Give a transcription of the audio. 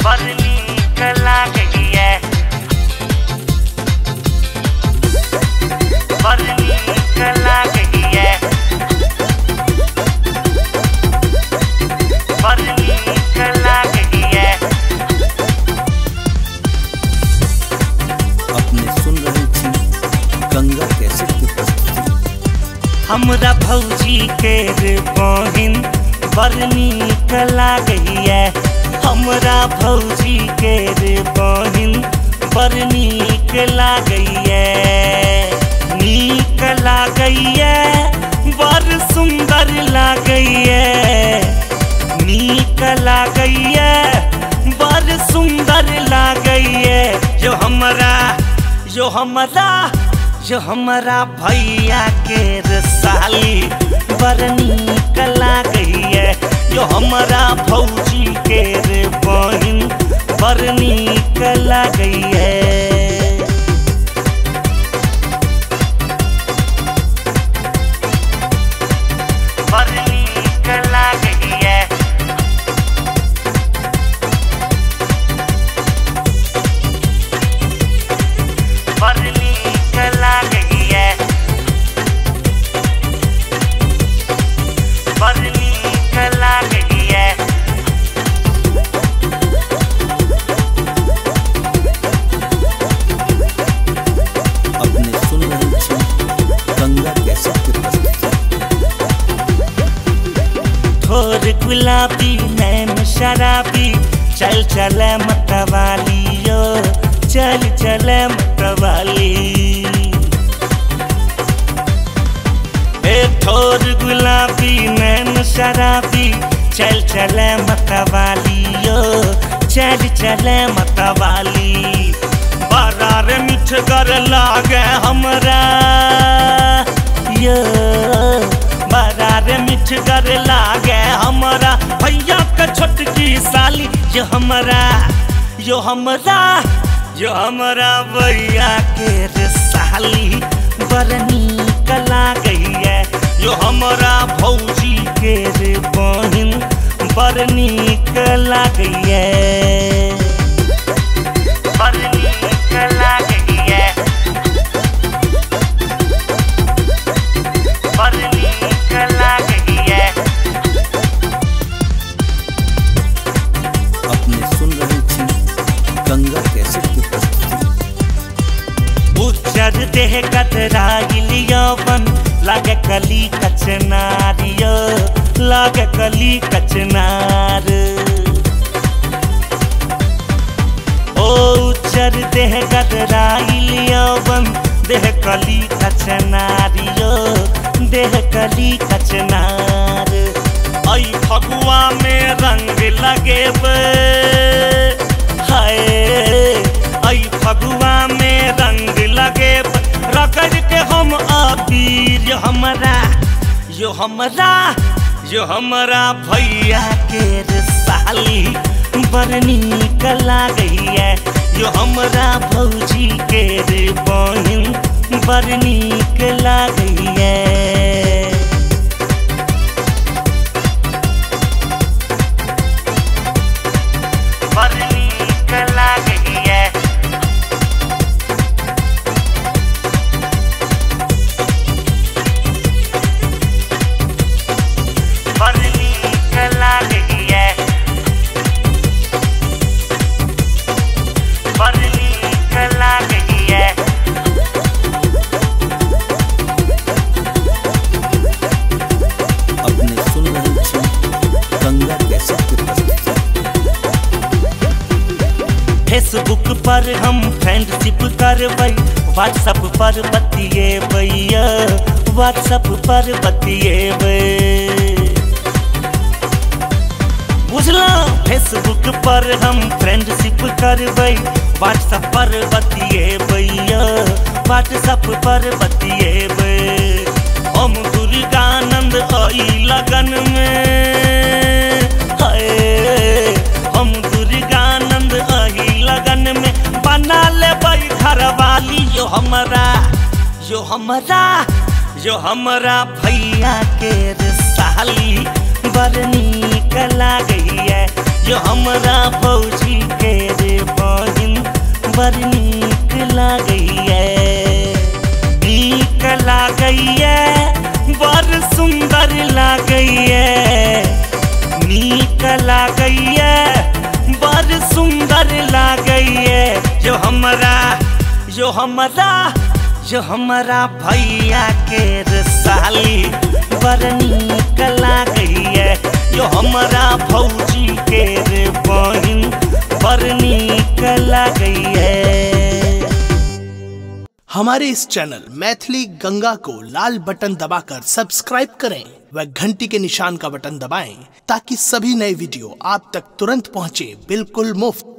बड़ नीक लागैए, बड़ नीक लागैए, बड़ नीक लागैए। अपने सुन रहे थी गंगा कैसेट की प्रस्तुति। हमरा भौजी के बहिन बड़ नीक लागैए, हमरा भौजी के बहिन बड़ नीक लागैए, नीक लागैए, बड़ सुंदर लागैए, नीक लागैए, बड़ सुंदर लागैए। जो हमरा भैया के साली बड़ नीक लागैए, जो हमरा भौजी के बहिन बड़ नीक लागैए। बड़ नीक लागैए, बड़ नीक लागैए, बड़ नीक लागैए। अपने सुन रहे थी गंगा कैसेट की प्रस्तुति। ठोर गुलाबी नैन शराबी चल चल मतवालियो, चल चल मतवाली। ए ठोर गुलाबी नैन शराबी चल चल मतवालियो, चल चल मतवाली। बरार मिठगर लागे हमरा यो, बरार मिठगर लागे हमरा भैया के छोटकी साली। जो हमरा भैया के साली बड़ नीक लागैए, जो हमरा भौजी के बहिन बड़ नीक लागैए, बड़ नीक लागैए, बड़ नीक लागैए। अपने सुन रहे थी गंगा कैसेट की प्रस्तुति। उज्जर देह कतराइल यौवन लागे कली कचनारियो, लागे कली कचनार। ओ उज्जर देह कतराइल यौवन देह कली कचनारियो, देह कली कचनार। आई फगुआ में रंग लगेबे, हाय आई फगुआ में रंग लगेब, रगड़ के हम अबीर। जो हमरा भैया के साली बड़ नीक लागैए, जो हमरा भौजी के बहिन बड़ नीक लागैए। बड़ नीक लागैए, बड़ नीक लागैए, बड़ नीक लागैए। अपने सुन रहे थी गंगा कैसेट की प्रस्तुति। फेसबुक पर हम फ्रेंडशिप करबै, व्हाट्सएप पर बतिएबै, व्हाट्सएप पर बतिएबै। बुझलौं? फेसबुक पर हम फ्रेंडशिप करबै, व्हाट्सएप पर बतिएबै, व्हाट्सएप पर बतिएबै। हम दुर्गानंद आई लगन में, हाय हम दुर्गानंद आई लगन में बना लेबै घरवाली। जो हमरा भैया के साली बड़ नीक नीक लागैया जो हमरा भौजी के रे बहिन बड़ नीक लागैया। नीक लागैया बड़ सुंदर लागैया। नीक लागैया बड़ सुंदर लागैया जो हमरा भैया के रे साली बड़ नीक लागैया जो हमरा भौजी के रे बहिन बड़ नीक लागैया। हमारे इस चैनल मैथिली गंगा को लाल बटन दबाकर सब्सक्राइब करें व घंटी के निशान का बटन दबाएं ताकि सभी नए वीडियो आप तक तुरंत पहुंचे बिल्कुल मुफ्त।